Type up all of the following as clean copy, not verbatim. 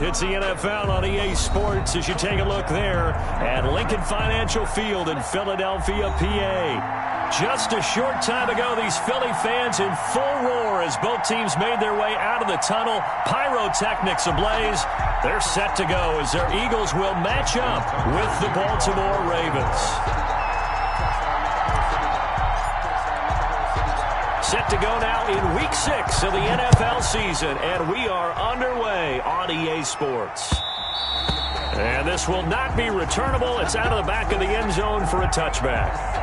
It's the NFL on EA Sports as you take a look there at Lincoln Financial Field in Philadelphia, PA. Just a short time ago, these Philly fans in full roar as both teams made their way out of the tunnel. Pyrotechnics ablaze. They're set to go as their Eagles will match up with the Baltimore Ravens. Set to go now in Week 6 of the NFL season, and we are underway on EA Sports. And this will not be returnable. It's out of the back of the end zone for a touchback.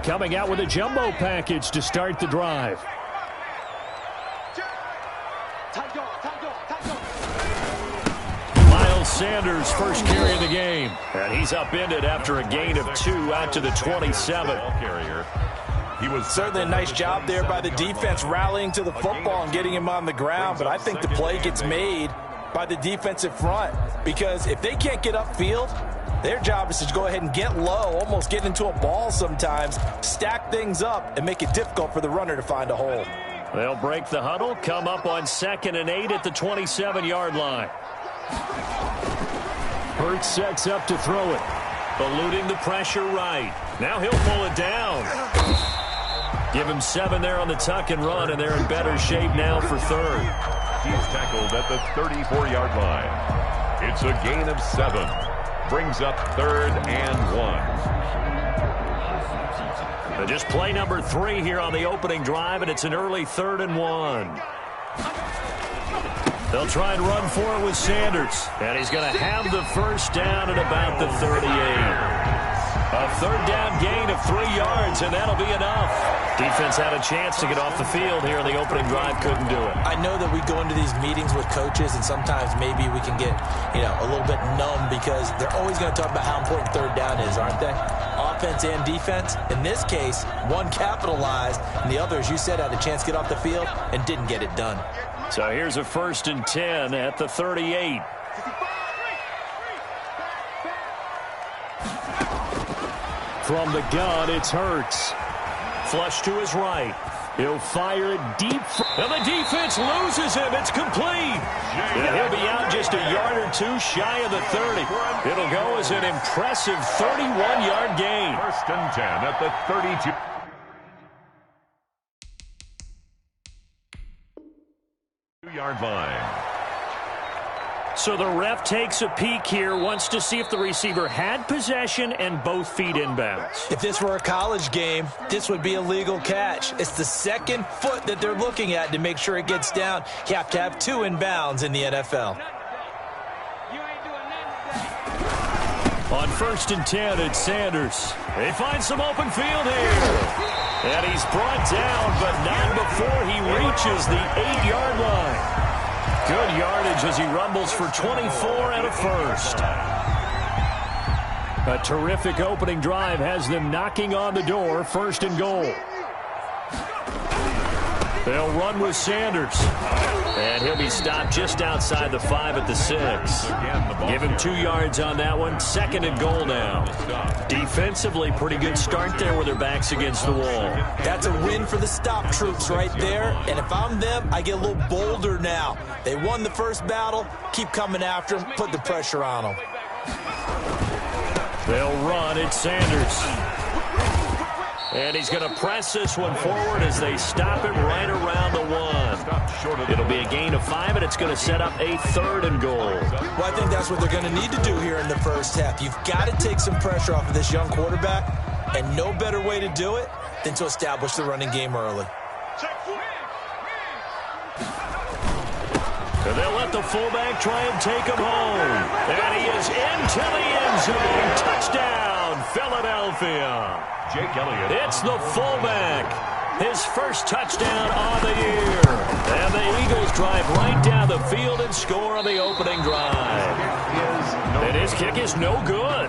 Coming out with a jumbo package to start the drive. Miles Sanders, first carry of the game. And he's upended after a gain of 2 out to the 27. He was certainly a nice job there by the defense rallying to the football and getting him on the ground. But I think the play gets made by the defensive front, because if they can't get upfield, their job is to go ahead and get low, almost get into a ball sometimes, stack things up, and make it difficult for the runner to find a hole. They'll break the huddle, come up on 2nd and 8 at the 27-yard line. Hurts sets up to throw it, eluding the pressure right. Now he'll pull it down. Give him 7 there on the tuck and run, and they're in better shape now for 3rd. He is tackled at the 34-yard line. It's a gain of 7. Brings up 3rd and 1. Just play number 3 here on the opening drive, and it's an early 3rd and 1. They'll try and run for it with Sanders, and he's going to have the first down at about the 38. A 3rd down gain of 3 yards, and that'll be enough. Defense had a chance to get off the field here in the opening drive, couldn't do it. I know that we go into these meetings with coaches, and sometimes maybe we can get, a little bit numb because they're always going to talk about how important 3rd down is, aren't they? Offense and defense. In this case, one capitalized, and the other, as you said, had a chance to get off the field and didn't get it done. So here's a 1st and 10 at the 38. From the gun, it's Hurts. Flush to his right. He'll fire it deep. And the defense loses him. It's complete. And he'll be out just a yard or 2 shy of the 30. It'll go as an impressive 31-yard gain. 1st and 10 at the 32. Yard line. So the ref takes a peek here, wants to see if the receiver had possession and both feet inbounds. If this were a college game, this would be a legal catch. It's the 2nd foot that they're looking at to make sure it gets down. You have to have 2 inbounds in the NFL. On 1st and 10, it's Sanders. They find some open field here. And he's brought down, but not before he reaches the 8-yard line. Good yardage as he rumbles for 24 and a 1st. A terrific opening drive has them knocking on the door, 1st and goal. They'll run with Sanders. And he'll be stopped just outside the 5 at the 6. Give him 2 yards on that one. 2nd and goal now. Defensively, pretty good start there with their backs against the wall. That's a win for the stop troops right there. And if I'm them, I get a little bolder now. They won the first battle. Keep coming after them. Put the pressure on them. They'll run. It's Sanders. And he's going to press this one forward as they stop it right around the 1. It'll be a gain of 5, and it's going to set up a 3rd and goal. Well, I think that's what they're going to need to do here in the first half. You've got to take some pressure off of this young quarterback, and no better way to do it than to establish the running game early. And they'll let the fullback try and take him home. And he is into the end zone. Touchdown, Philadelphia. Jake Elliott. It's the fullback. His first touchdown on the year. And the Eagles drive right down the field and score on the opening drive. And his kick is no good.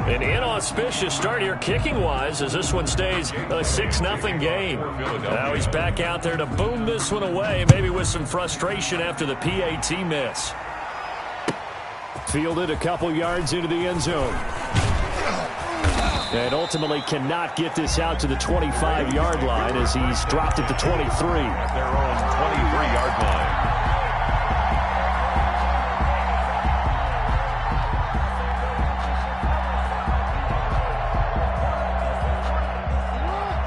An inauspicious start here kicking-wise as this one stays a 6-0 game. Now he's back out there to boom this one away, maybe with some frustration after the PAT miss. Fielded a couple yards into the end zone. And ultimately cannot get this out to the 25-yard line as he's dropped at the 23. At their own 23-yard line.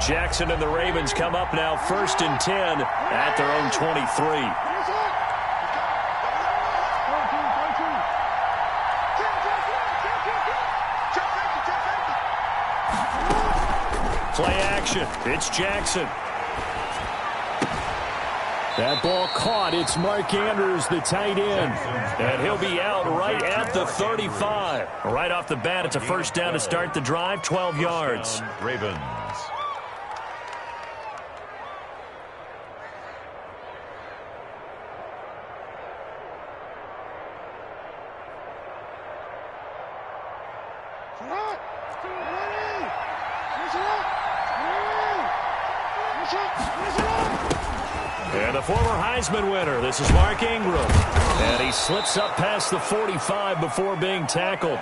Jackson and the Ravens come up now 1st and 10 at their own 23. Play action. It's Jackson. That ball caught. It's Mark Andrews, the tight end. And he'll be out right at the 35. Right off the bat, it's a first down to start the drive, 12 yards. Ravens. And the former Heisman winner, this is Mark Ingram. And he slips up past the 45 before being tackled.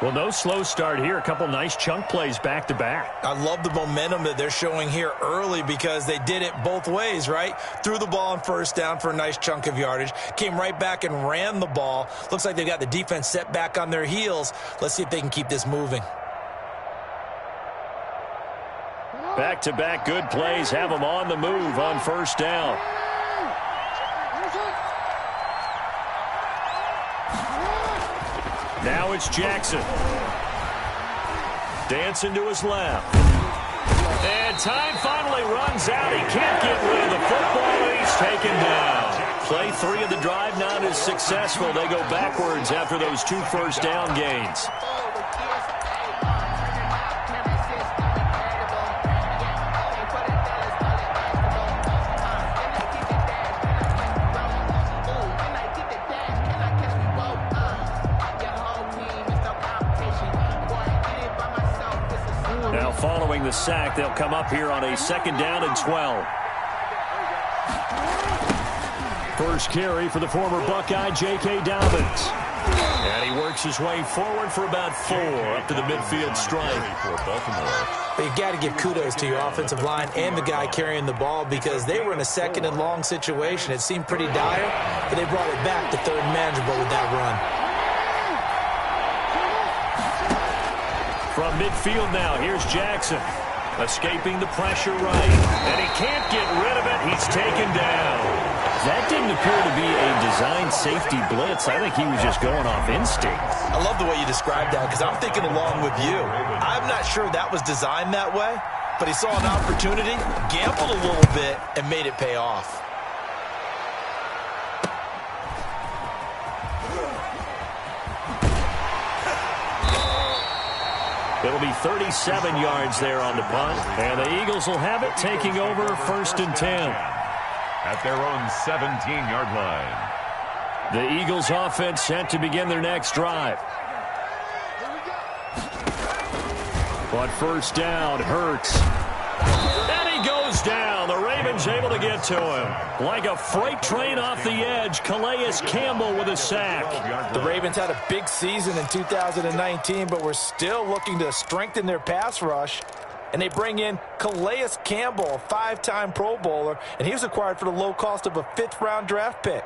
Well, no slow start here. A couple nice chunk plays back-to-back. I love the momentum that they're showing here early because they did it both ways, right? Threw the ball on first down for a nice chunk of yardage. Came right back and ran the ball. Looks like they've got the defense set back on their heels. Let's see if they can keep this moving. Back-to-back good plays have them on the move on first down. Now it's Jackson. Dancing to his left. And time finally runs out. He can't get rid of the football, and he's taken down. Play 3 of the drive not as successful. They go backwards after those 2 first down gains. Now following the sack, they'll come up here on a 2nd down and 12. First carry for the former Buckeye, J.K. Dobbins. And he works his way forward for about 4 up to the midfield stripe. But you got to give kudos to your offensive line and the guy carrying the ball because they were in a 2nd and long situation. It seemed pretty dire, but they brought it back to 3rd and manageable with that run. From midfield now, here's Jackson. Escaping the pressure right. And he can't get rid of it. He's taken down. That didn't appear to be a designed safety blitz. I think he was just going off instinct. I love the way you described that because I'm thinking along with you. I'm not sure that was designed that way, but he saw an opportunity, gambled a little bit, and made it pay off. It'll be 37 yards there on the punt. And the Eagles will have it, taking over 1st and 10. At their own 17-yard line. The Eagles offense set to begin their next drive. But first down, Hurts. And he goes down. The Ravens able to get to him. Like a freight train off the edge, Calais Campbell with a sack. The Ravens had a big season in 2019, but we're still looking to strengthen their pass rush. And they bring in Calais Campbell, a 5-time Pro Bowler, and he was acquired for the low cost of a 5th-round draft pick.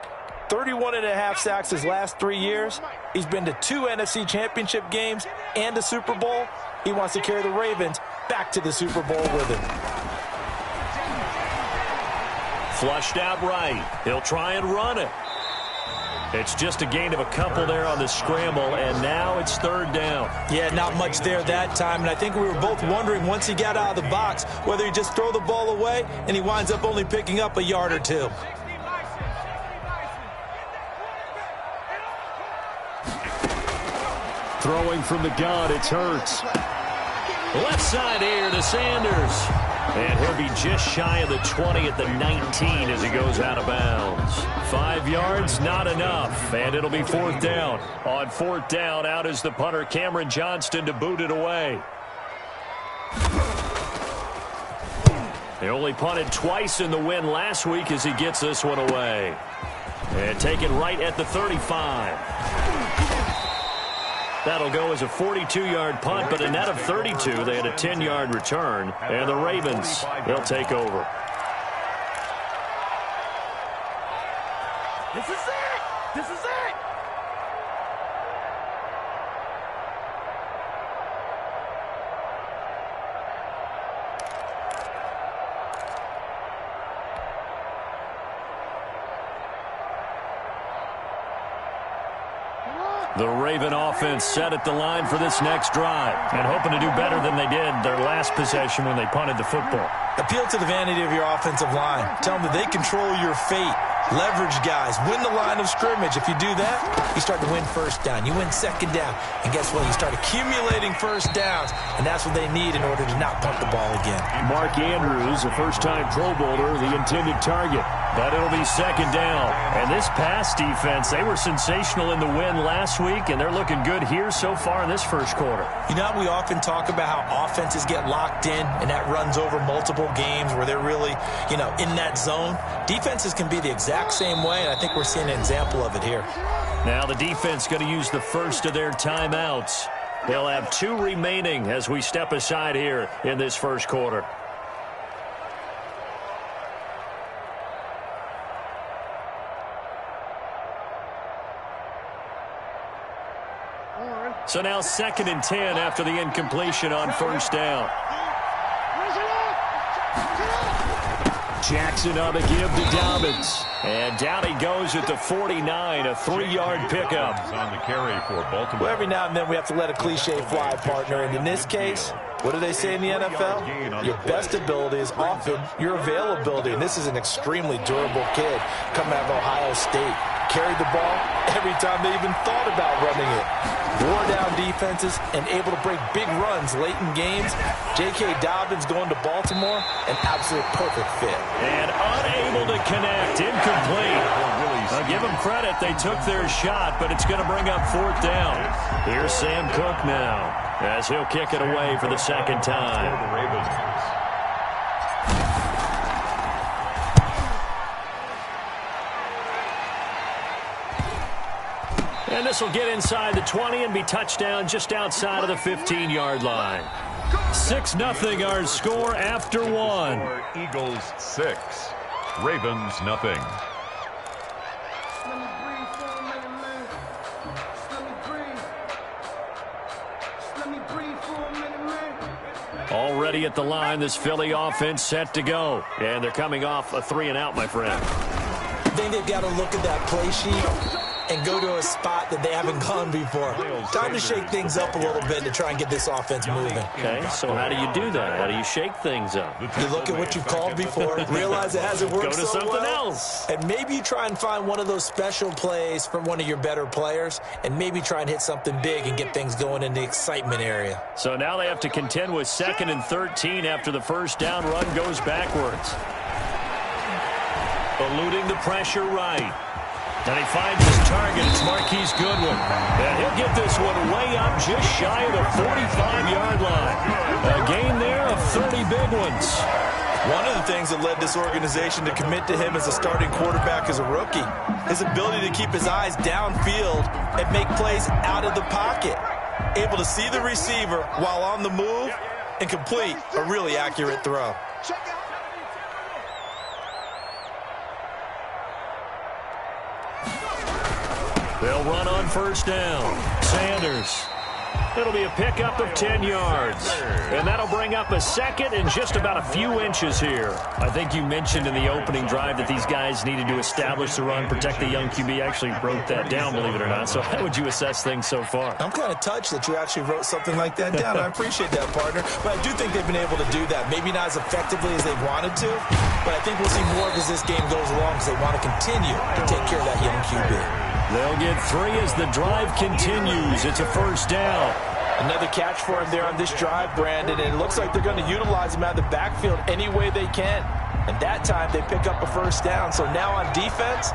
31.5 sacks his last 3 years. He's been to 2 NFC Championship games and a Super Bowl. He wants to carry the Ravens back to the Super Bowl with him. Flushed out right. He'll try and run it. It's just a gain of a couple there on the scramble, and now it's 3rd down. Yeah, not much there that time, and I think we were both wondering once he got out of the box whether he just throw the ball away, and he winds up only picking up a yard or 2. Throwing from the gun, it's Hurts. Left side here to Sanders. And he'll be just shy of the 20 at the 19 as he goes out of bounds. 5 yards, not enough. And it'll be 4th down. On 4th down, out is the punter, Cameron Johnston, to boot it away. They only punted twice in the win last week as he gets this one away. And taken right at the 35. That'll go as a 42-yard punt, but a net of 32. They had a 10-yard return, and the Ravens, they'll take over. This is it! This is it! The Raven offense set at the line for this next drive and hoping to do better than they did their last possession when they punted the football. Appeal to the vanity of your offensive line. Tell them that they control your fate. Leverage guys. Win the line of scrimmage. If you do that, you start to win first down. You win second down. And guess what? You start accumulating first downs. And that's what they need in order to not punt the ball again. Mark Andrews, a first-time Pro Bowler, the intended target. But it'll be second down. And this pass defense, they were sensational in the win last week, and they're looking good here so far in this first quarter. You know, we often talk about how offenses get locked in, and that runs over multiple games where they're really, in that zone. Defenses can be the exact same way, and I think we're seeing an example of it here. Now the defense going to use the first of their timeouts. They'll have 2 remaining as we step aside here in this first quarter. So now 2nd and 10 after the incompletion on first down. Jackson on the give to Dobbins. And down he goes at the 49, a 3-yard pickup. On the carry for Baltimore. Well, every now and then we have to let a cliche fly, partner. And in this case, what do they say in the NFL? Your best ability is often your availability. And this is an extremely durable kid coming out of Ohio State. Carried the ball every time they even thought about running it. Wore down defenses and able to break big runs late in games. J.K. Dobbins going to Baltimore, an absolute perfect fit. And unable to connect, incomplete. I'll give them credit, they took their shot, but it's going to bring up 4th down. Here's Sam Cook now, as he'll kick it away for the second time. And this will get inside the 20 and be touchdown just outside of the 15-yard line. 6-0 our score after 1. Eagles 6, Ravens nothing. Already at the line, this Philly offense set to go. And they're coming off a 3-and-out, my friend. I think they've got to look at that play sheet and go to a spot that they haven't gone before. Time to shake things up a little bit to try and get this offense moving. Okay, so how do you do that? How do you shake things up? You look at what you've called before, realize it hasn't worked Go to so something well, else. and maybe you try and find one of those special plays from one of your better players, and maybe try and hit something big and get things going in the excitement area. So now they have to contend with 2nd and 13 after the first down run goes backwards. Eluding the pressure right. And he finds his target. It's Marquise Goodwin. And he'll get this one way up just shy of the 45-yard line. A gain there of 30 big ones. One of the things that led this organization to commit to him as a starting quarterback as a rookie, his ability to keep his eyes downfield and make plays out of the pocket. Able to see the receiver while on the move and complete a really accurate throw. They'll run on first down. Sanders. It'll be a pickup of 10 yards. And that'll bring up a 2nd and just about a few inches here. I think you mentioned in the opening drive that these guys needed to establish the run, protect the young QB. I actually wrote that down, believe it or not. So how would you assess things so far? I'm kind of touched that you actually wrote something like that down. I appreciate that, partner. But I do think they've been able to do that. Maybe not as effectively as they wanted to, but I think we'll see more as this game goes along because they want to continue to take care of that young QB. They'll get 3 as the drive continues. It's a first down. Another catch for him there on this drive, Brandon, and it looks like they're going to utilize him out of the backfield any way they can. And that time they pick up a first down. So now on defense,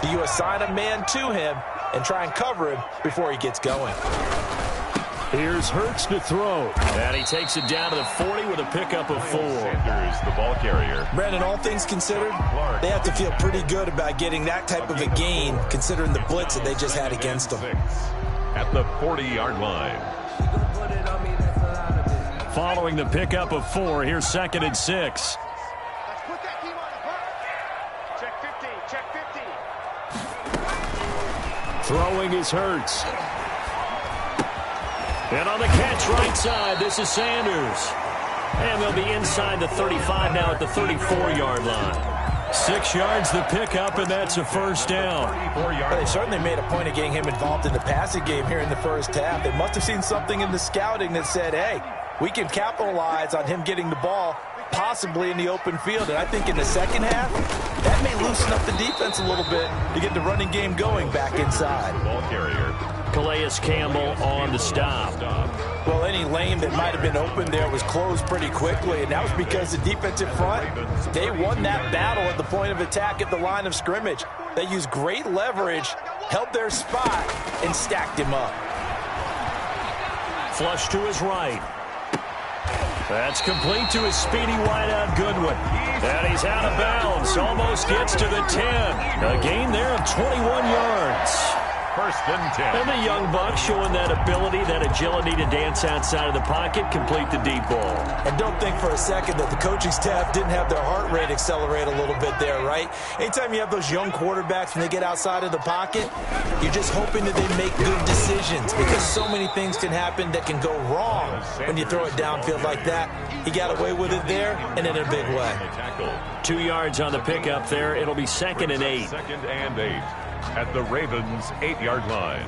do you assign a man to him and try and cover him before he gets going? Here's Hurts to throw. And he takes it down to the 40 with a pickup of 4. Sanders, the ball carrier. Brandon, all things considered, they have to feel pretty good about getting that type of a gain, considering the blitz that they just had against them. At the 40-yard line. Following the pickup of 4, here's 2nd and 6. Throwing is Hurts. And on the catch right side, this is Sanders. And they'll be inside the 35 now at the 34-yard line. 6 yards the pickup, and that's a first down. Well, they certainly made a point of getting him involved in the passing game here in the first half. They must have seen something in the scouting that said, hey, we can capitalize on him getting the ball possibly in the open field. And I think in the second half, that may loosen up the defense a little bit to get the running game going back inside. Ball carrier. Calais Campbell on the stop. Well, any lane that might have been open there was closed pretty quickly, and that was because the defensive front, they won that battle at the point of attack at the line of scrimmage. They used great leverage, held their spot, and stacked him up. Flush to his right. That's complete to his speedy wideout Goodwin. And he's out of bounds. Almost gets to the 10. A gain there of 21 yards. First and 10. And the young buck showing that ability, that agility to dance outside of the pocket, complete the deep ball. And don't think for a second that the coaching staff didn't have their heart rate accelerate a little bit there, right? Anytime you have those young quarterbacks when they get outside of the pocket, you're just hoping that they make good decisions because so many things can happen that can go wrong when you throw it downfield like that. He got away with it there and in a big way. 2 yards on the pickup there. It'll be 2nd and 8. 2nd and 8. At the Ravens' 8-yard line.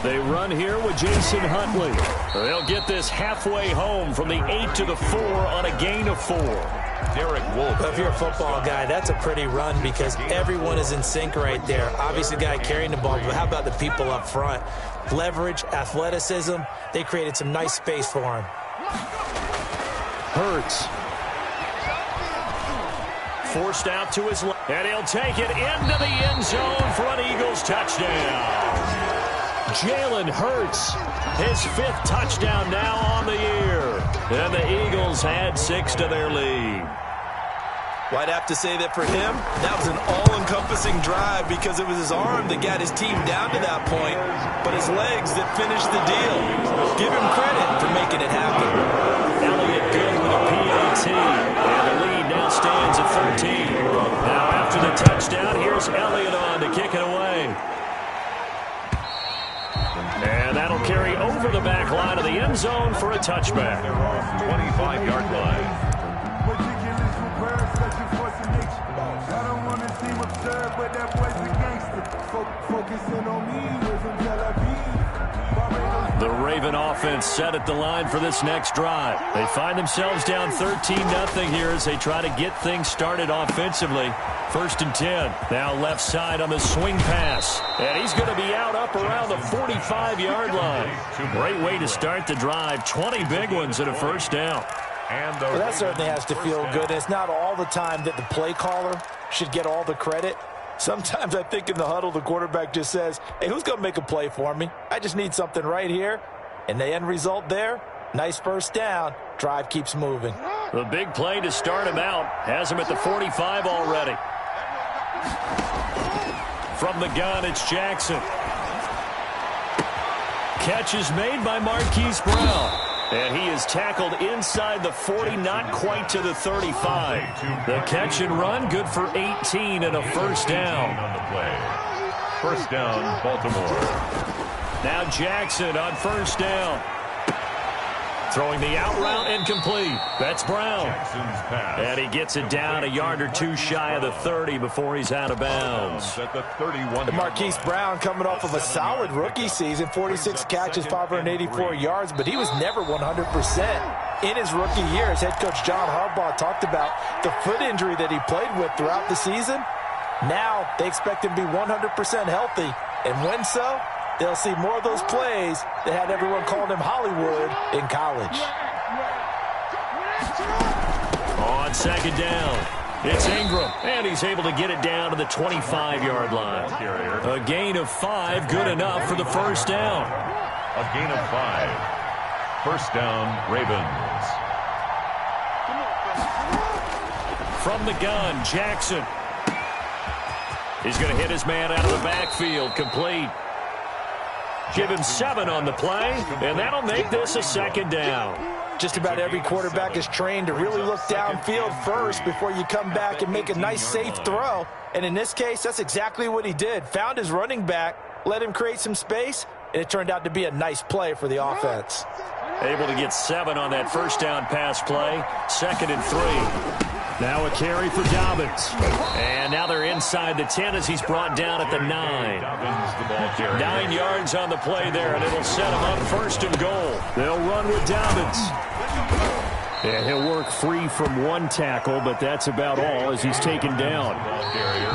They run here with Jason Huntley. They'll get this halfway home from the 8 to the 4 on a gain of 4. Derek Wolfe. Well, if you're a football guy, that's a pretty run because everyone is in sync right there. Obviously, the guy carrying the ball, but how about the people up front? Leverage, athleticism, they created some nice space for him. Hurts. Forced out to his left, and he'll take it into the end zone for an Eagles touchdown. Jalen Hurts, his 5th touchdown now on the year. And the Eagles add 6 to their lead. Well, I'd have to say that for him, that was an all-encompassing drive because it was his arm that got his team down to that point, but his legs that finished the deal. Give him credit for making it happen. Elliott good with a PAT, and the lead now stands at 13. Now after the touchdown, here's Elliott on to kick it away. And that'll carry over the back line of the end zone for a touchback. 25-yard line. The Raven offense set at the line for this next drive. They find themselves down 13-0 here as they try to get things started offensively. 1st and 10. Now left side on the swing pass. And he's going to be out up around the 45-yard line. Great way to start the drive. 20 big ones and a first down. Well, that certainly has to feel good. It's not all the time that the play caller should get all the credit. Sometimes I think in the huddle, the quarterback just says, hey, who's going to make a play for me? I just need something right here. And the end result there, nice first down. Drive keeps moving. The big play to start him out. Has him at the 45 already. From the gun, it's Jackson. Catch is made by Marquise Brown. And he is tackled inside the 40, not quite to the 35. The catch and run, good for 18 and a first down. On the play. First down, Baltimore. Now Jackson on first down. Throwing the out route incomplete. That's Brown. Jackson's pass. And he gets it down a yard or two shy of the 30 before he's out of bounds. At the 31. Marquise Brown coming off of a solid rookie season, 46 catches, 584 yards, but he was never 100%. In his rookie year, as head coach John Harbaugh talked about the foot injury that he played with throughout the season. Now they expect him to be 100% healthy. And when so, they'll see more of those plays that had everyone calling him Hollywood in college. On second down, it's Ingram, and he's able to get it down to the 25-yard line. A gain of 5, good enough for the first down. A gain of 5. First down, Ravens. From the gun, Jackson. He's going to hit his man out of the backfield, complete. Give him 7 on the play, and that'll make this a second down. Just about every quarterback is trained to really look downfield first before you come back and make a nice, safe throw. And in this case, that's exactly what he did. Found his running back, let him create some space, and it turned out to be a nice play for the offense. Able to get 7 on that first down pass play. 2nd and 3. Now a carry for Dobbins. And now they're inside the 10 as he's brought down at the 9. 9 yards on the play there, and it'll set him up 1st and goal. They'll run with Dobbins. And he'll work free from 1 tackle, but that's about all as he's taken down.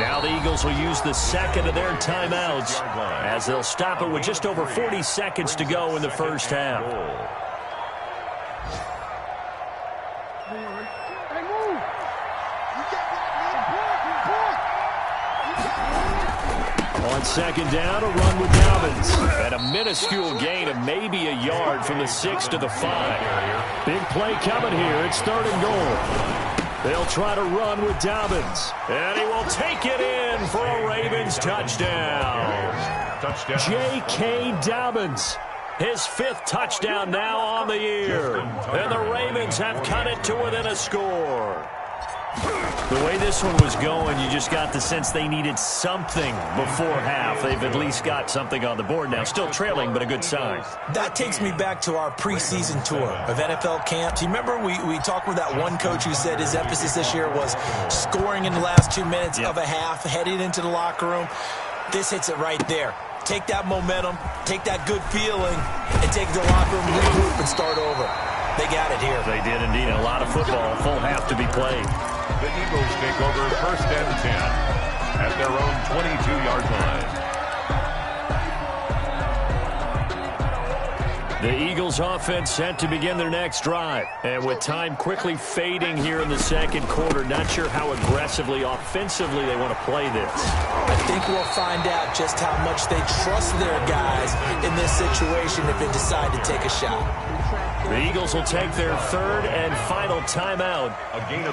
Now the Eagles will use the 2nd of their timeouts as they'll stop it with just over 40 seconds to go in the first half. On second down, a run with Dobbins. And a minuscule gain of maybe a yard from the 6 to the 5. Big play coming here. It's 3rd and goal. They'll try to run with Dobbins. And he will take it in for a Ravens touchdown. J.K. Dobbins. His 5th touchdown now on the year. And the Ravens have cut it to within a score. The way this one was going, you just got the sense they needed something before half. They've at least got something on the board now. Still trailing, but a good sign. That takes me back to our preseason tour of NFL camps. You remember we talked with that one coach who said his emphasis this year was scoring in the last 2 minutes of a half, heading into the locker room. This hits it right there. Take that momentum, take that good feeling, and take the locker room, regroup, and start over. They got it here. They did indeed. A lot of football, full half to be played. The Eagles take over 1st and 10 at their own 22-yard line. The Eagles offense set to begin their next drive. And with time quickly fading here in the 2nd quarter, not sure how aggressively, offensively they want to play this. I think we'll find out just how much they trust their guys in this situation if they decide to take a shot. The Eagles will take their 3rd and final timeout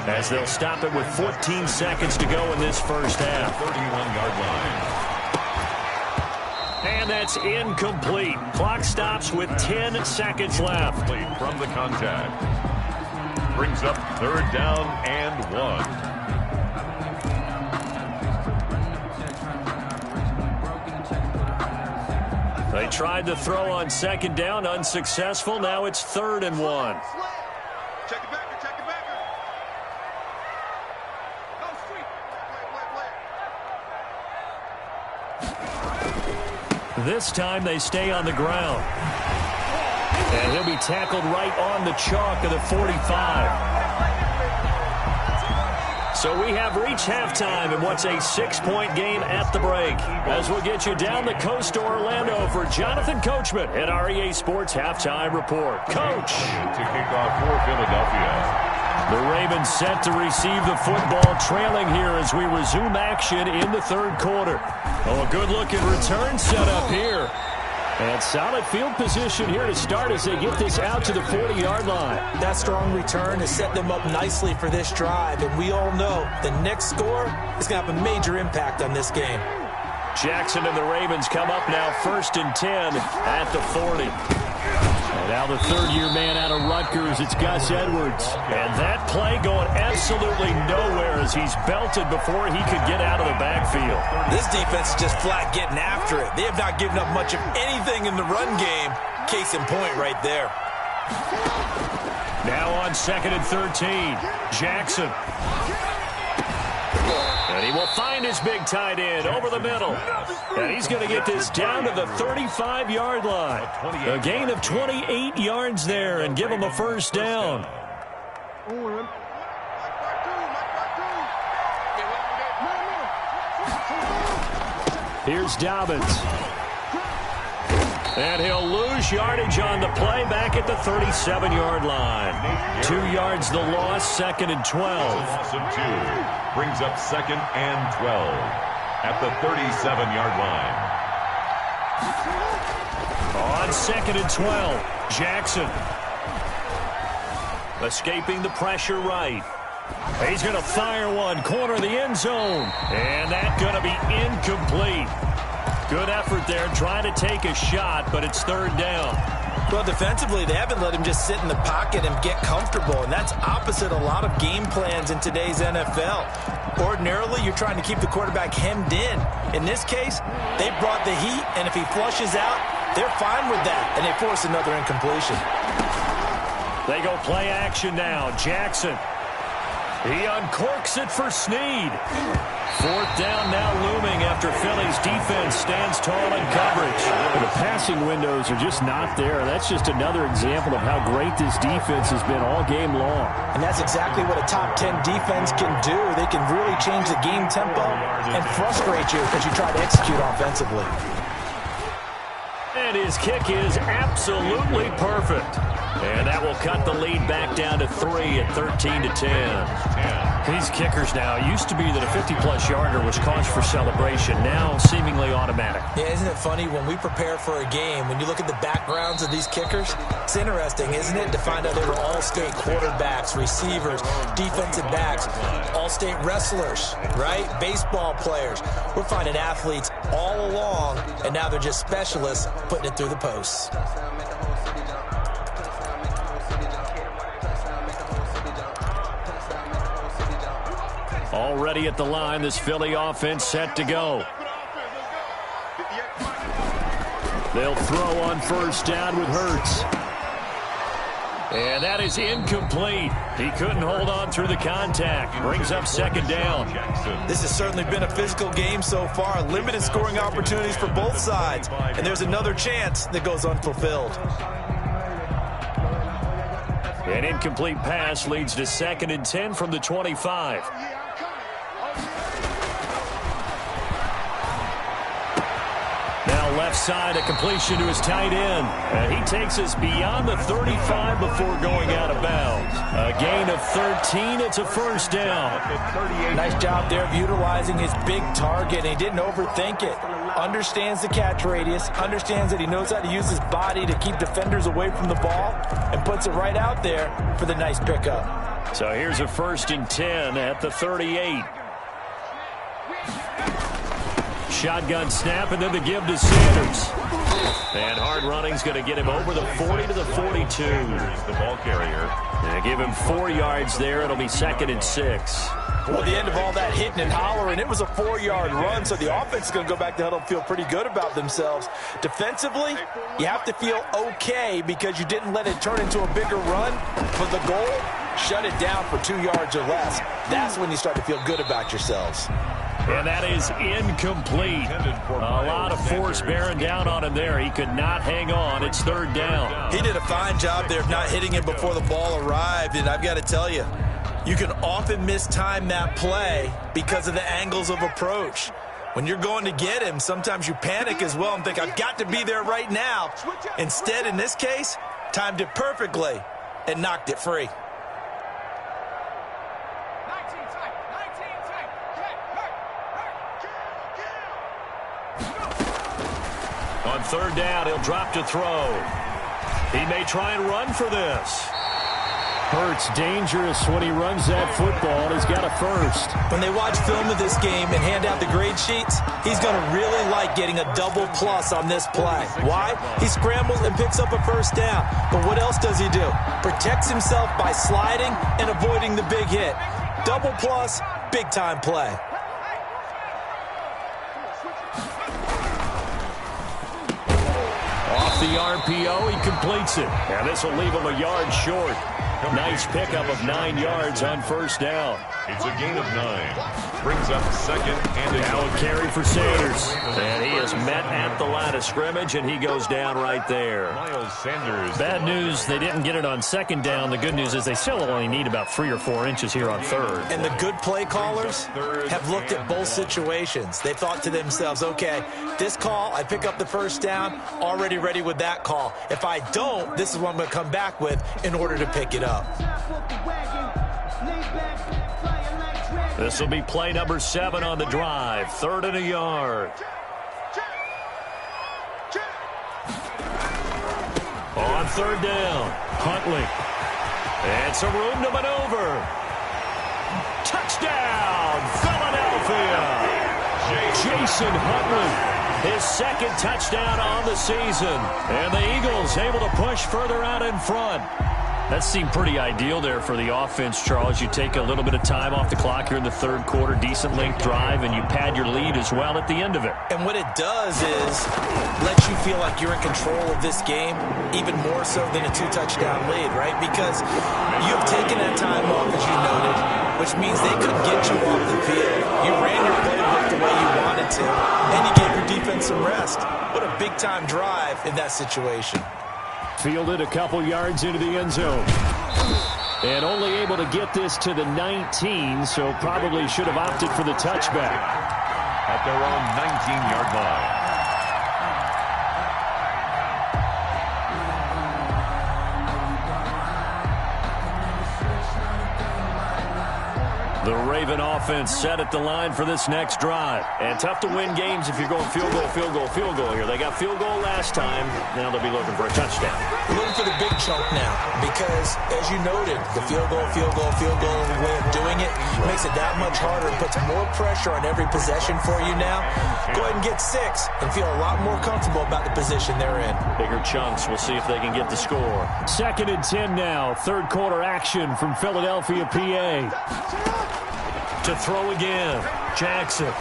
as they'll stop it with 14 seconds to go in this first half. 31-yard line. And that's incomplete. Clock stops with 10 seconds left. From the contact. Brings up 3rd down and 1. They tried to throw on 2nd down, unsuccessful. Now it's 3rd and 1. Check it back, check it back. No, sweet. This time they stay on the ground. And he'll be tackled right on the chalk of the 45. So we have reached halftime in what's a 6-point game at the break. As we'll get you down the coast to Orlando for Jonathan Coachman at REA Sports Halftime Report. Coach. To kick off for Philadelphia. The Ravens set to receive the football, trailing here as we resume action in the 3rd quarter. Oh, a good-looking return set up here. And solid field position here to start as they get this out to the 40-yard line. That strong return has set them up nicely for this drive, and we all know the next score is going to have a major impact on this game. Jackson and the Ravens come up now 1st and 10 at the 40. And now the 3rd-year man out of Rutgers, it's Gus Edwards. And that play going absolutely nowhere as he's belted before he could get out of the backfield. This defense is just flat getting after it. They have not given up much of anything in the run game. Case in point right there. Now on 2nd and 13, Jackson. And he will find his big tight end over the middle. And he's going to get this down to the 35-yard line. A gain of 28 yards there and give him a first down. Here's Dobbins. And he'll lose yardage on the play back at the 37-yard line. 2 yards the loss, 2nd and 12. Loss of 2 brings up 2nd and 12 at the 37-yard line. On 2nd and 12, Jackson. Escaping the pressure right. He's going to fire one, corner of the end zone. And that's going to be incomplete. Good effort there, trying to take a shot, but it's 3rd down. Well, defensively, they haven't let him just sit in the pocket and get comfortable, and that's opposite a lot of game plans in today's NFL. Ordinarily, you're trying to keep the quarterback hemmed in. In this case, they brought the heat, and if he flushes out, they're fine with that, and they force another incompletion. They go play action now. Jackson. He uncorks it for Snead. 4th down now looming after Philly's defense stands tall in coverage. The passing windows are just not there. That's just another example of how great this defense has been all game long. And that's exactly what a top 10 defense can do. They can really change the game tempo and frustrate you as you try to execute offensively. And his kick is absolutely perfect. And that will cut the lead back down to 3 at 13-10. These kickers now, used to be that a 50-plus yarder was cause for celebration. Now seemingly automatic. Yeah, isn't it funny when we prepare for a game, when you look at the backgrounds of these kickers, it's interesting, isn't it, to find out they were all-state quarterbacks, receivers, defensive backs, all-state wrestlers, right? Baseball players. We're finding athletes all along, and now they're just specialists putting it through the posts. Already at the line, this Philly offense set to go. They'll throw on 1st down with Hurts. And that is incomplete. He couldn't hold on through the contact. Brings up 2nd down. This has certainly been a physical game so far. Limited scoring opportunities for both sides. And there's another chance that goes unfulfilled. An incomplete pass leads to 2nd and 10 from the 25. Now left side, a completion to his tight end. And he takes us beyond the 35 before going out of bounds. A gain of 13. It's a 1st down. Nice job there of utilizing his big target. And he didn't overthink it. Understands the catch radius. Understands that he knows how to use his body to keep defenders away from the ball. And puts it right out there for the nice pickup. So here's a 1st and 10 at the 38. Shotgun snap, and then the give to Sanders. And hard running's going to get him over the 40 to the 42. The ball carrier. And give him 4 yards there. It'll be 2nd and 6. Well, the end of all that hitting and hollering, it was a 4-yard run, so the offense is going to go back to huddle and feel pretty good about themselves. Defensively, you have to feel okay because you didn't let it turn into a bigger run. But the goal, shut it down for 2 yards or less. That's when you start to feel good about yourselves. And that is incomplete. A lot of force bearing down on him there. He could not hang on. It's 3rd down. He did a fine job there of not hitting it before the ball arrived. And I've got to tell you, you can often mistime that play because of the angles of approach. When you're going to get him, sometimes you panic as well and think, I've got to be there right now. Instead, in this case, timed it perfectly and knocked it free. On 3rd down, he'll drop to throw. He may try and run for this. Hurts dangerous when he runs that football. He's got a 1st. When they watch film of this game and hand out the grade sheets, he's going to really like getting a double plus on this play. Why? He scrambles and picks up a 1st down. But what else does he do? Protects himself by sliding and avoiding the big hit. Double plus, big time play. Off the RPO, he completes it. And this will leave him a yard short. Nice pickup of 9 yards on first down. It's a gain of 9. Brings up second and now a carry for Sanders. And he is met at the line of scrimmage, and he goes down right there. Miles Sanders. Bad news, they didn't get it on second down. The good news is they still only need about 3 or 4 inches here on third. And the good play callers have looked at both situations. They thought to themselves, okay, this call, I pick up the first down, already ready with that call. If I don't, this is what I'm going to come back with in order to pick it up. This will be play number 7 on the drive. 3rd and a yard. On 3rd down, Huntley. And some room to maneuver. Touchdown, Philadelphia. Jason Huntley, his 2nd touchdown on the season. And the Eagles able to push further out in front. That seemed pretty ideal there for the offense, Charles. You take a little bit of time off the clock here in the 3rd quarter, decent length drive, and you pad your lead as well at the end of it. And what it does is let you feel like you're in control of this game, even more so than a 2-touchdown lead, right? Because you've taken that time off, as you noted, which means they couldn't get you off the field. You ran your playbook the way you wanted to, and you gave your defense some rest. What a big-time drive in that situation. Fielded a couple yards into the end zone. And only able to get this to the 19, so probably should have opted for the touchback. At their own 19-yard line. The Raven offense set at the line for this next drive. And tough to win games if you're going field goal, field goal, field goal here. They got field goal last time. Now they'll be looking for a touchdown. Looking for the big chunk now because, as you noted, the field goal way of doing it makes it that much harder. It puts more pressure on every possession for you now. Go ahead and get 6 and feel a lot more comfortable about the position they're in. Bigger chunks. We'll see if they can get the score. 2nd and 10 now. 3rd quarter action from Philadelphia, PA. To throw again, Jackson.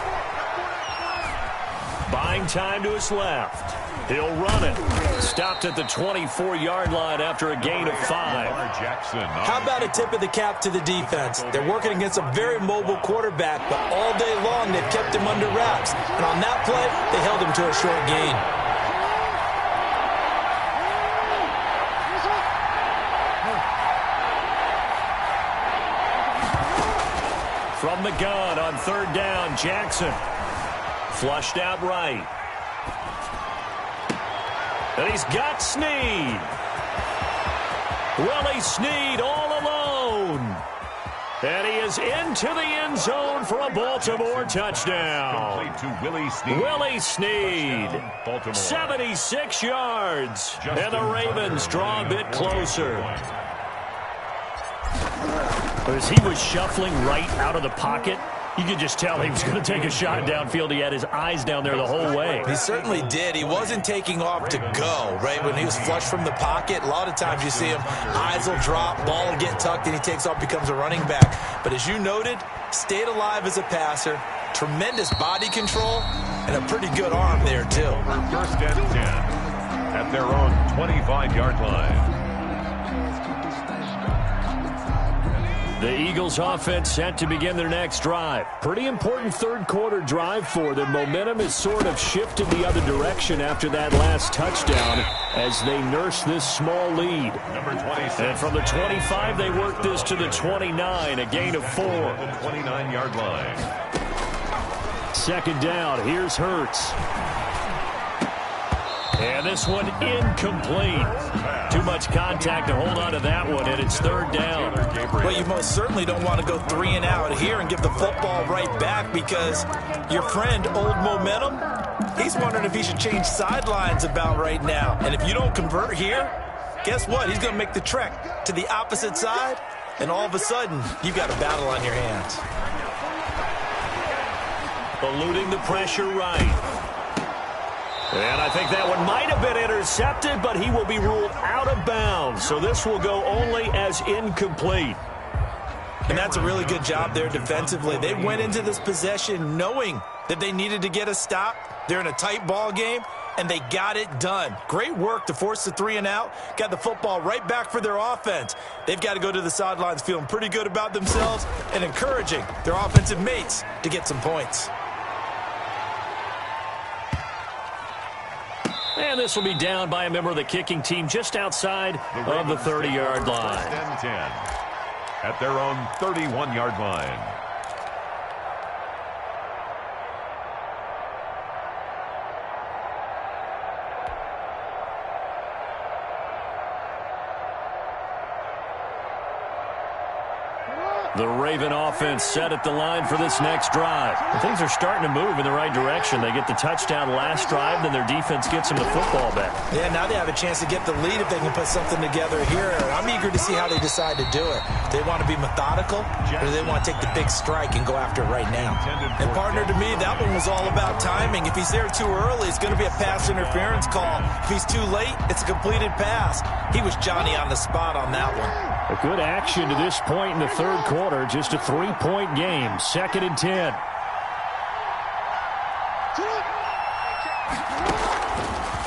Buying time to his left. He'll run it. Stopped at the 24-yard line after a gain of 5. Jackson. How about a tip of the cap to the defense? They're working against a very mobile quarterback, but all day long they've kept him under wraps. And on that play, they held him to a short gain. From the gun on 3rd down, Jackson. Flushed out right. And he's got Snead. Willie Snead all alone. And he is into the end zone for a Baltimore touchdown. Complete to Willie Snead. Willie Snead, Baltimore. 76 yards. And the Ravens draw a bit closer. As he was shuffling right out of the pocket, you could just tell he was going to take a shot downfield. He had his eyes down there the whole way. He certainly did. He wasn't taking off to go, right? When he was flush from the pocket, a lot of times you see him, eyes will drop, ball will get tucked, and he takes off, becomes a running back. But as you noted, stayed alive as a passer, tremendous body control, and a pretty good arm there, too. 1st and 10 at their own 25-yard line. The Eagles offense set to begin their next drive. Pretty important 3rd quarter drive for them. Momentum has sort of shifted the other direction after that last touchdown as they nurse this small lead. Number 26. And from the 25, they work this to the 29, a gain of 4. The 29-yard line. 2nd down, here's Hurts. And this one incomplete. Too much contact to hold on to that one, and it's 3rd down. Well, you most certainly don't want to go 3 and out here and give the football right back because your friend, Old Momentum, he's wondering if he should change sidelines about right now. And if you don't convert here, guess what? He's going to make the trek to the opposite side, and all of a sudden, you've got a battle on your hands. Eluding the pressure right. And I think that one might have been intercepted, but he will be ruled out of bounds. So this will go only as incomplete. And that's a really good job there defensively. They went into this possession knowing that they needed to get a stop. They're in a tight ball game, and they got it done. Great work to force the 3 and out, got the football right back for their offense. They've got to go to the sidelines feeling pretty good about themselves and encouraging their offensive mates to get some points. And this will be down by a member of the kicking team just outside of the 30-yard line. 10-10 at their own 31-yard line. The Raven offense set at the line for this next drive. Things are starting to move in the right direction. They get the touchdown last drive, then their defense gets them the football back. Yeah, now they have a chance to get the lead if they can put something together here. I'm eager to see how they decide to do it. Do they want to be methodical, or do they want to take the big strike and go after it right now? And partner, to me, that one was all about timing. If he's there too early, it's going to be a pass interference call. If he's too late, it's a completed pass. He was Johnny on the spot on that one. A good action to this point in the third quarter. Just a 3-point game. 2nd and 10.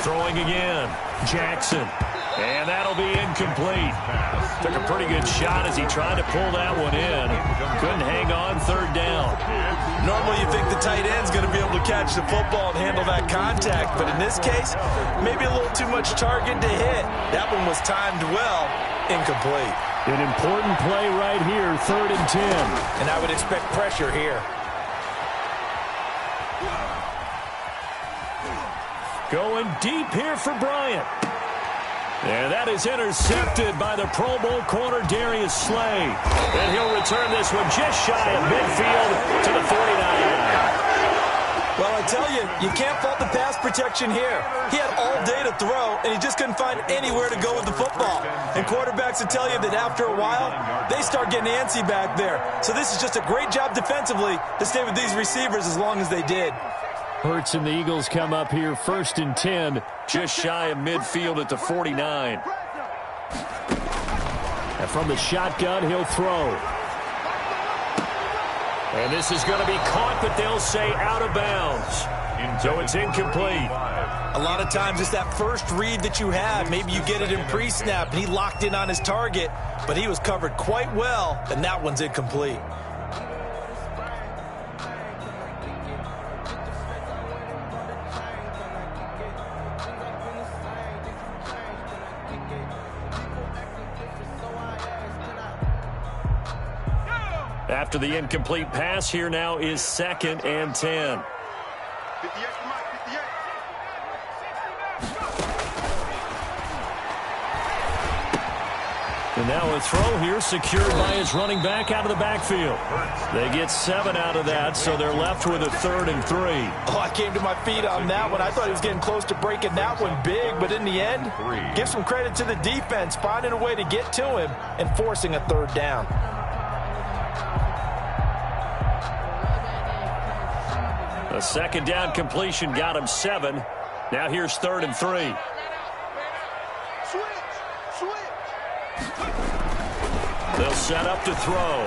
Throwing again. Jackson. And that'll be incomplete. Took a pretty good shot as he tried to pull that one in. Couldn't hang on. 3rd down. Normally you think the tight end's going to be able to catch the football and handle that contact, but in this case, maybe a little too much target to hit. That one was timed well. Incomplete. An important play right here, 3rd and 10. And I would expect pressure here. Going deep here for Bryant. And that is intercepted by the Pro Bowl corner Darius Slay. And he'll return this one just shy of midfield to the 49. Well, I tell you, you can't fault the pass protection here. He had all day to throw, and he just couldn't find anywhere to go with the football. And quarterbacks will tell you that after a while, they start getting antsy back there. So this is just a great job defensively to stay with these receivers as long as they did. Hurts and the Eagles come up here 1st and 10. Just shy of midfield at the 49. And from the shotgun, he'll throw. And this is going to be caught, but they'll say out of bounds. So it's incomplete. A lot of times it's that first read that you have. Maybe you get it in pre-snap, and he locked in on his target, but he was covered quite well, and that one's incomplete. After the incomplete pass, here now is 2nd and 10. 58, Mike, 58. And now a throw here secured by his running back out of the backfield. They get 7 out of that, so they're left with a 3rd and 3. Oh, I came to my feet on that one. I thought he was getting close to breaking that one big, but in the end, give some credit to the defense, finding a way to get to him and forcing a 3rd down. A 2nd down completion got him 7. Now here's 3rd and 3. They'll set up to throw.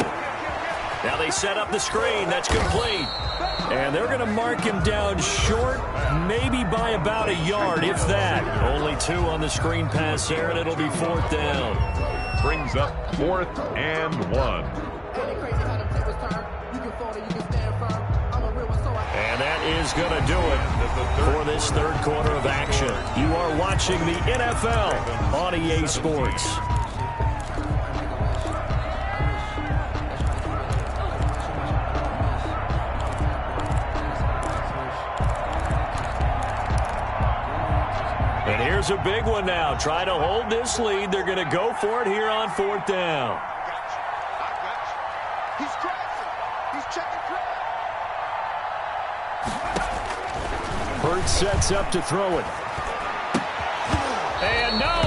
Now they set up the screen. That's complete. And they're going to mark him down short, maybe by about a yard, if that. Only 2 on the screen pass there, and it'll be 4th down. Brings up 4th and 1. And that is going to do it for this third quarter of action. You are watching the NFL on EA Sports. And here's a big one now. Try to hold this lead. They're going to go for it here on 4th down. He's crossing. He's checking cross. Hurts sets up to throw it. And no,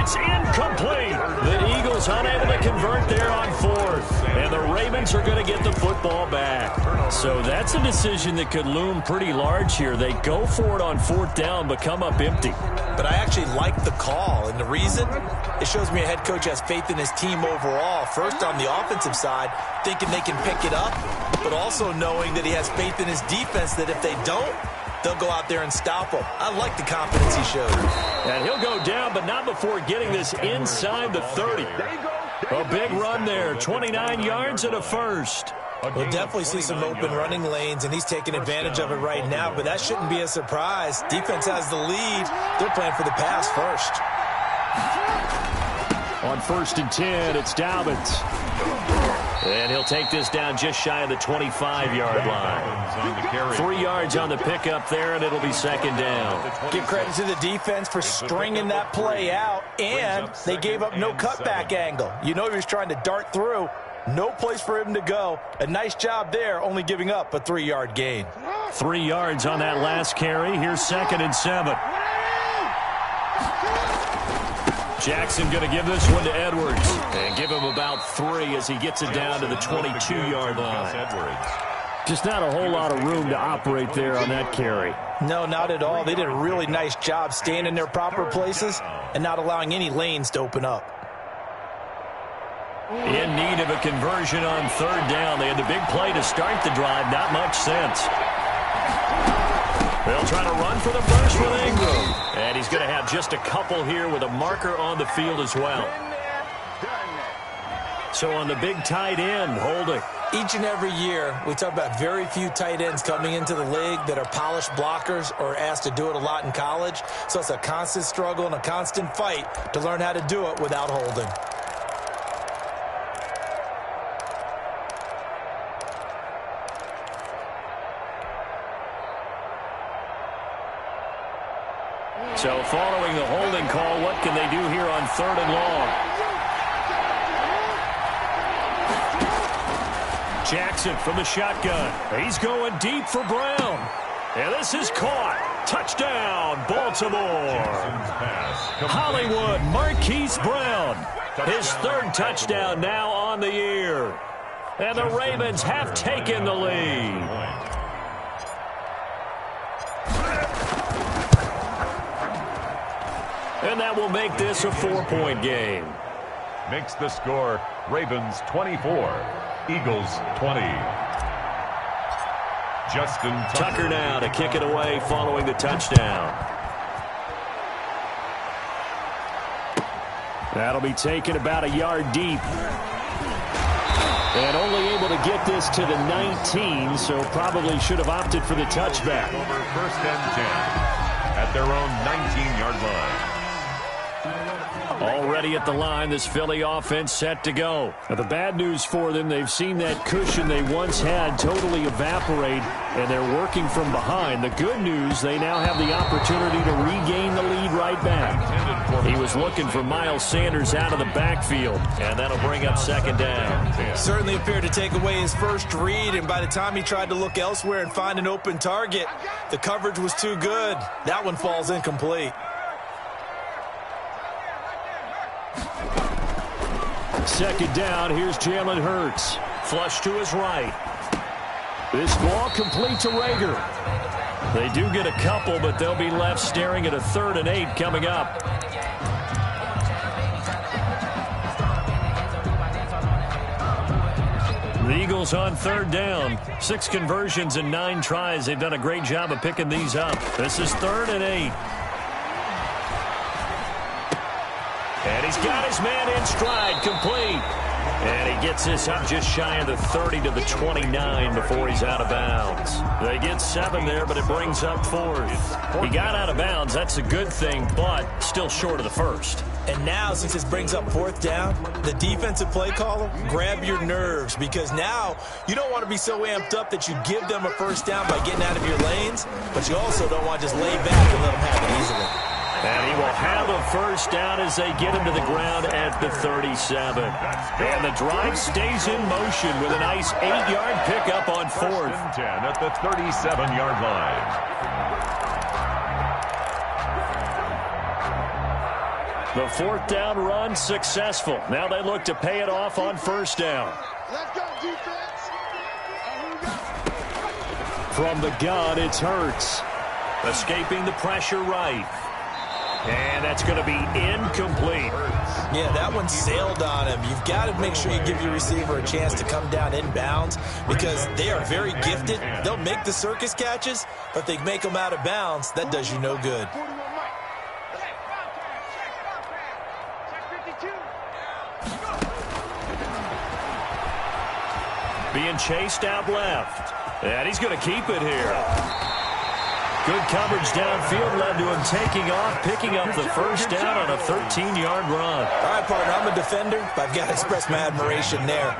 it's incomplete. The Eagles unable to convert there on 4th. And the Ravens are going to get the football back. So that's a decision that could loom pretty large here. They go for it on 4th down, but come up empty. But I actually like the call, and the reason? It shows me a head coach has faith in his team overall. First, on the offensive side, thinking they can pick it up, but also knowing that he has faith in his defense that if they don't, they'll go out there and stop him. I like the confidence he showed. And he'll go down, but not before getting this inside the 30. A big run there, 29 yards and a first. We'll definitely see some open running lanes, and he's taking advantage of it right now, but that shouldn't be a surprise. Defense has the lead. They're playing for the pass first. On 1st and 10, it's Dobbins. And he'll take this down just shy of the 25-yard line. 3 yards on the pickup there, and it'll be 2nd down. Give credit to the defense for stringing that play out, and they gave up no cutback angle. You know he was trying to dart through. No place for him to go. A nice job there, only giving up a 3-yard gain. 3 yards on that last carry. Here's 2nd and 7. Jackson going to give this one to Edwards and give him about 3 as he gets it down to the 22-yard line. Just not a whole lot of room to operate there on that carry. No, not at all. They did a really nice job staying in their proper places and not allowing any lanes to open up. In need of a conversion on 3rd down. They had the big play to start the drive. Not much sense. They'll try to run for the first with Ingram. And he's going to have just a couple here with a marker on the field as well. So on the big tight end, holding. Each and every year, we talk about very few tight ends coming into the league that are polished blockers or asked to do it a lot in college. So it's a constant struggle and a constant fight to learn how to do it without holding. So following the holding call, what can they do here on 3rd and long? Jackson from the shotgun. He's going deep for Brown. And this is caught. Touchdown, Baltimore. Hollywood Marquise Brown. His 3rd touchdown now on the year. And the Ravens have taken the lead. And that will make this a 4-point game. Makes the score Ravens 24, Eagles 20. Justin Tucker now to kick it away following the touchdown. That'll be taken about a yard deep. And only able to get this to the 19, so probably should have opted for the touchback. Over 1st and 10 at their own 19-yard line. Already at the line, this Philly offense set to go. Now, the bad news for them, they've seen that cushion they once had totally evaporate, and they're working from behind. The good news, they now have the opportunity to regain the lead right back. He was looking for Miles Sanders out of the backfield, and that'll bring up 2nd down. Certainly appeared to take away his first read, and by the time he tried to look elsewhere and find an open target, the coverage was too good. That one falls incomplete. 2nd down, here's Jalen Hurts. Flush to his right. This ball complete to Rager. They do get a couple, but they'll be left staring at a 3rd and 8 coming up. The Eagles on 3rd down. 6 conversions and 9 tries. They've done a great job of picking these up. This is 3rd and 8. And he's got his man in stride, complete. And he gets this up just shy of the 30 to the 29 before he's out of bounds. They get 7 there, but it brings up 4th. He got out of bounds. That's a good thing, but still short of the 1st. And now, since this brings up 4th down, the defensive play caller, grab your nerves, because now you don't want to be so amped up that you give them a 1st down by getting out of your lanes, but you also don't want to just lay back and let them have it easily. And he will have a 1st down as they get him to the ground at the 37. And the drive stays in motion with a nice 8-yard pickup on 4th. 1st and 10 at the 37-yard line. The 4th down run successful. Now they look to pay it off on 1st down. Let's go, defense. From the gun, it's Hurts. Escaping the pressure right. And that's going to be incomplete. Yeah, that one sailed on him. You've got to make sure you give your receiver a chance to come down inbounds because they are very gifted. They'll make the circus catches, but they make them out of bounds. That does you no good. Being chased out left. And he's going to keep it here. Good coverage downfield led to him taking off, picking up the first down on a 13-yard run. All right, partner, I'm a defender, but I've got to express my admiration there.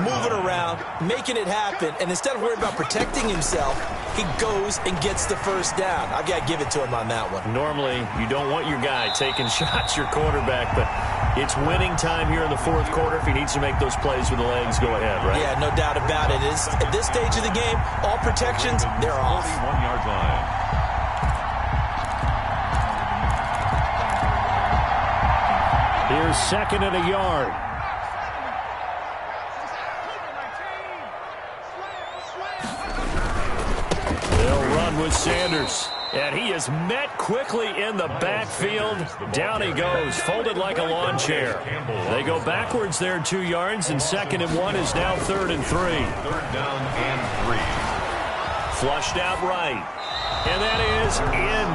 Moving around, making it happen, and instead of worrying about protecting himself, he goes and gets the first down. I've got to give it to him on that one. Normally, you don't want your guy taking shots, your quarterback, but it's winning time here in the fourth quarter. If he needs to make those plays with the legs, go ahead, right? Yeah, no doubt about it. At this stage of the game, all protections, they're off. 41-yard line. Here's second and a yard. They'll run with Sanders. And he is met quickly in the backfield. Down he goes, folded like a lawn chair. They go backwards there 2 yards, and 2nd and 1 is now 3rd and 3. 3rd down and 3. Flushed out right. And that is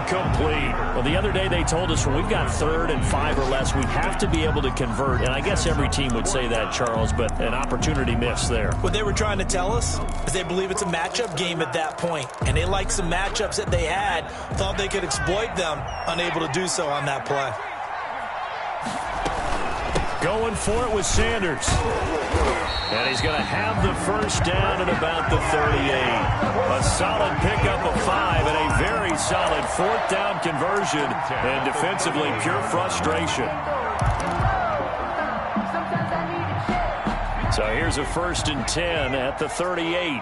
incomplete. Well, the other day they told us when we've got 3rd and 5 or less, we have to be able to convert. And I guess every team would say that, Charles, but an opportunity missed there. What they were trying to tell us is they believe it's a matchup game at that point. And they liked some matchups that they had, thought they could exploit them, unable to do so on that play. Going for it with Sanders. And he's going to have the first down at about the 38. A solid pickup of 5 and a very solid 4th down conversion. And defensively, pure frustration. So here's a 1st and 10 at the 38.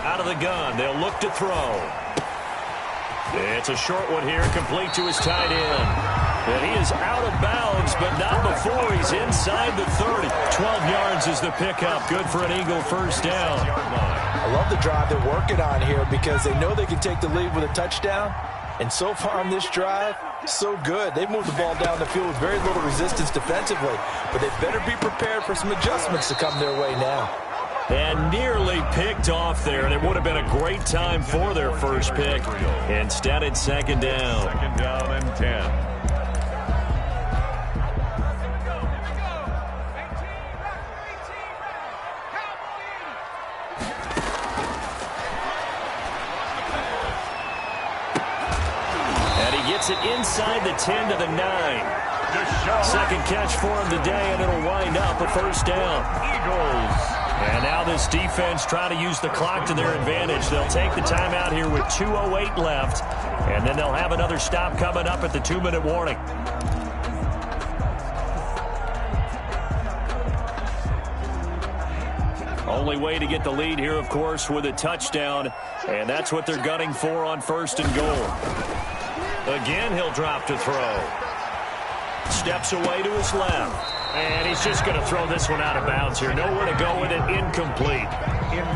Out of the gun, they'll look to throw. It's a short one here, complete to his tight end. And he is out of bounds, but not before he's inside the 30. 12 yards is the pickup. Good for an Eagle first down. I love the drive they're working on here because they know they can take the lead with a touchdown. And so far on this drive, so good. They've moved the ball down the field with very little resistance defensively. But they better be prepared for some adjustments to come their way now. And nearly picked off there, and it would have been a great time for their first pick. Instead, it's 2nd down. 2nd down and 10. And he gets it inside the 10 to the 9. Second catch for him today, and it'll wind up a first down. Eagles. And now this defense trying to use the clock to their advantage. They'll take the timeout here with 2:08 left, and then they'll have another stop coming up at the 2-minute warning. Only way to get the lead here, of course, with a touchdown, and that's what they're gunning for on 1st and goal. Again, he'll drop to throw. Steps away to his left. And he's just going to throw this one out of bounds here. Nowhere to go with it. Incomplete.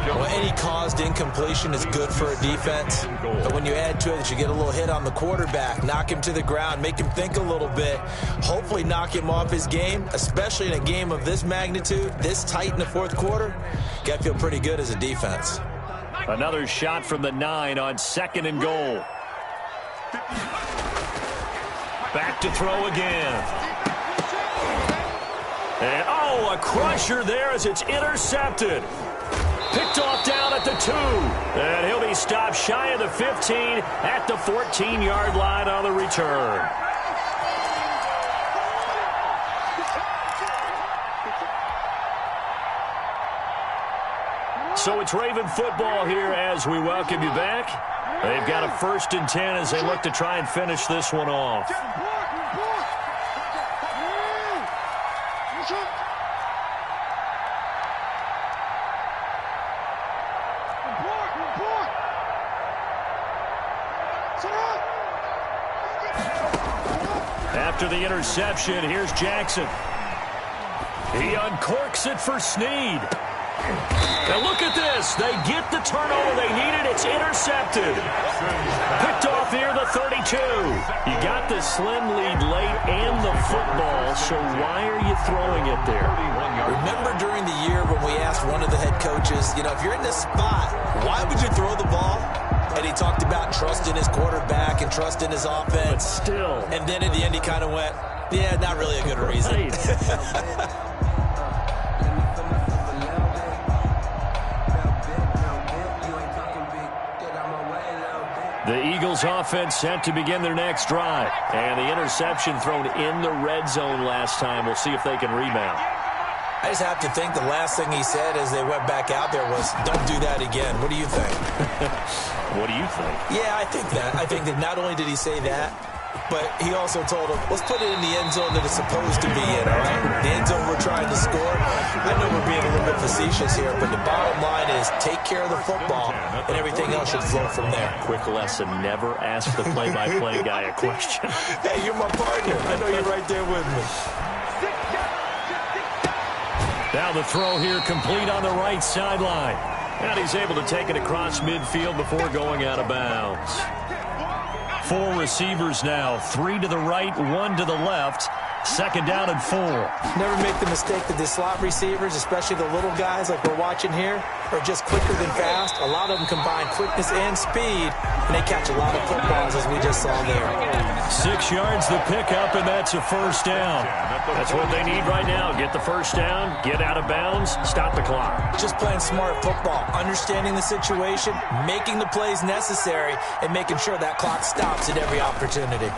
Well, any caused incompletion is good for a defense. But when you add to it that you get a little hit on the quarterback, knock him to the ground, make him think a little bit, hopefully knock him off his game, especially in a game of this magnitude, this tight in the 4th quarter, you got to feel pretty good as a defense. Another shot from the 9 on 2nd and goal. Back to throw again. And, a crusher there as it's intercepted. Picked off down at the 2. And he'll be stopped shy of the 15 at the 14-yard line on the return. So it's Raven football here as we welcome you back. They've got a 1st and 10 as they look to try and finish this one off. After the interception, here's Jackson. He uncorks it for Snead. Now look at this. They get the turnover they needed. It's intercepted. Picked off near the 32. You got the slim lead late and the football, so why are you throwing it there? Remember during the year when we asked one of the head coaches, if you're in this spot, why would you throw the ball? And he talked about trust in his quarterback and trust in his offense. But still. And then at the end he kind of went, yeah, not really a good reason. Right. The Eagles offense set to begin their next drive. And the interception thrown in the red zone last time. We'll see if they can rebound. I just have to think the last thing he said as they went back out there was, don't do that again. What do you think? What do you think? Yeah, I think that. I think that not only did he say that, but he also told him, let's put it in the end zone that it's supposed to be in, all right? The end zone we're trying to score. I know we're being a little bit facetious here, but the bottom line is take care of the football, and everything else should flow from there. Quick lesson, never ask the play-by-play guy a question. Hey, you're my partner. I know you're right there with me. Now the throw here complete on the right sideline. And he's able to take it across midfield before going out of bounds. 4 receivers now, 3 to the right, 1 to the left. Second down and 4. Never make the mistake that the slot receivers, especially the little guys like we're watching here, are just quicker than fast. A lot of them combine quickness and speed, and they catch a lot of footballs as we just saw there. 6 yards the pickup, and that's a first down. That's what they need right now. Get the first down, get out of bounds, stop the clock. Just playing smart football, understanding the situation, making the plays necessary, and making sure that clock stops at every opportunity.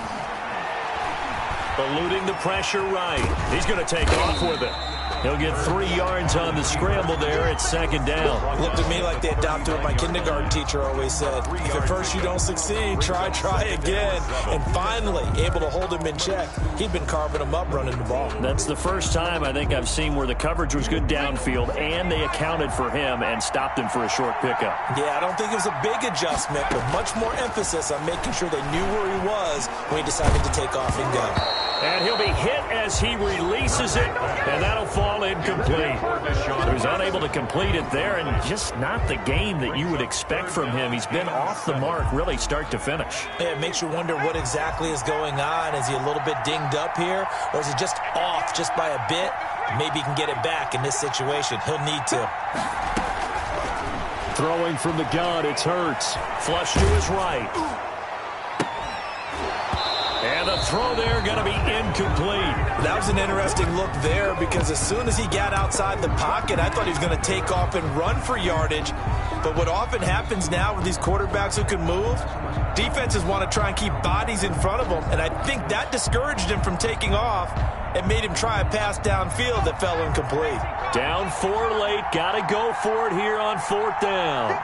Eluding the pressure right. He's going to take off with it. He'll get 3 yards on the scramble there. It's second down. Looked at me like they adopted what my kindergarten teacher always said. If at first you don't succeed, try again. And finally, able to hold him in check. He'd been carving him up running the ball. That's the first time I think I've seen where the coverage was good downfield, and they accounted for him and stopped him for a short pickup. Yeah, I don't think it was a big adjustment, but much more emphasis on making sure they knew where he was when he decided to take off and go. And he'll be hit as he releases it, and that'll fall incomplete. He was unable to complete it there, and just not the game that you would expect from him. He's been off the mark, really, start to finish. Yeah, it makes you wonder what exactly is going on. Is he a little bit dinged up here, or is he just off just by a bit? Maybe he can get it back in this situation. He'll need to. Throwing from the gun, it's Hurts. Flush to his right. And the throw there going to be incomplete. That was an interesting look there because as soon as he got outside the pocket, I thought he was going to take off and run for yardage. But what often happens now with these quarterbacks who can move, defenses want to try and keep bodies in front of them. And I think that discouraged him from taking off and made him try a pass downfield that fell incomplete. Down 4 late. Got to go for it here on 4th down.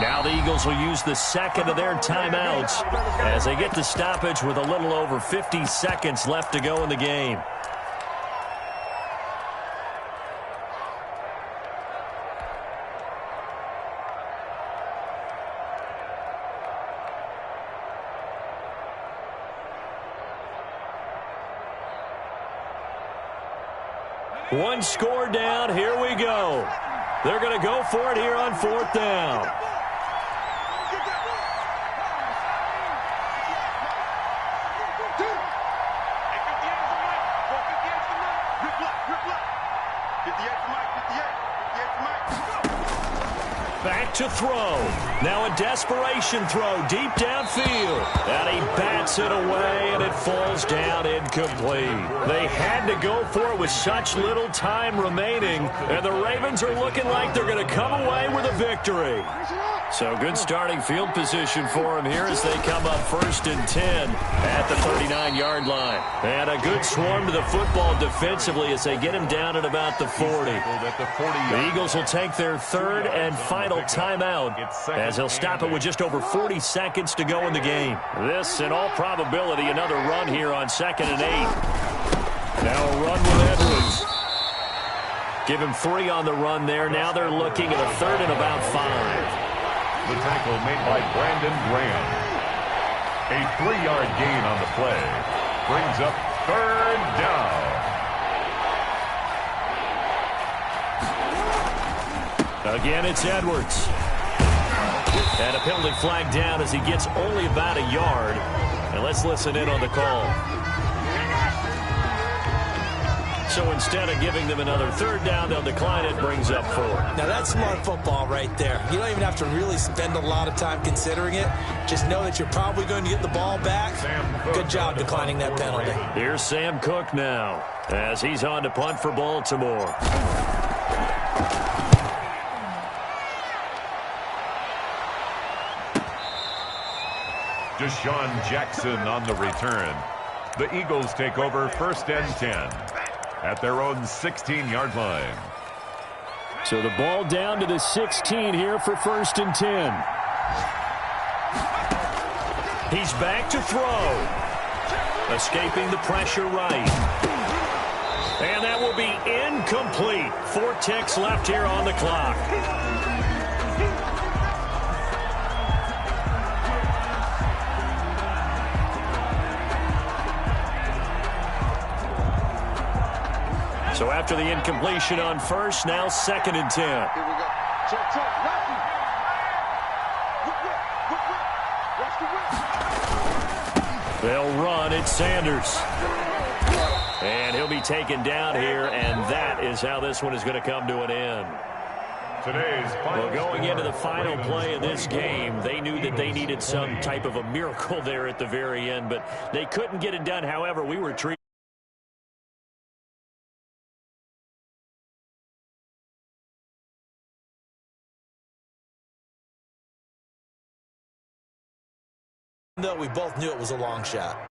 Now the Eagles will use the second of their timeouts as they get the stoppage with a little over 50 seconds left to go in the game. One score down. Here we go. They're going to go for it here on 4th down. Back to throw. Now a desperation throw deep downfield. And he bats it away, and it falls down incomplete. They had to go for it with such little time remaining, and the Ravens are looking like they're going to come away with a victory. So good starting field position for them here as they come up 1st and 10 at the 39-yard line. And a good swarm to the football defensively as they get him down at about the 40. The Eagles will take their 3rd and final timeout as they'll stop it with just over 40 seconds to go in the game. This, in all probability, another run here on 2nd and 8. Now a run with Edwards. Give him 3 on the run there. Now they're looking at a 3rd and about 5. The tackle made by Brandon Graham. A 3-yard gain on the play. Brings up 3rd down. Again, it's Edwards. And a penalty flag down as he gets only about a yard. And let's listen in on the call. So instead of giving them another third down, they'll decline it, brings up 4. Now that's smart football right there. You don't even have to really spend a lot of time considering it. Just know that you're probably going to get the ball back. Good job declining that penalty. Here's Sam Cook now as he's on to punt for Baltimore. Deshaun Jackson on the return. The Eagles take over 1st and 10 at their own 16-yard line. So the ball down to the 16 here for 1st and 10. He's back to throw. Escaping the pressure right. And that will be incomplete. 4 ticks left here on the clock. So after the incompletion on first, now 2nd and 10. Here we go. Check, check. Rocky. Watch the whip. They'll run. It's Sanders. And he'll be taken down here, and that is how this one is going to come to an end. Well, going into the final play of this game, they knew that they needed some type of a miracle there at the very end, but they couldn't get it done. However, we were treated. Though we both knew it was a long shot.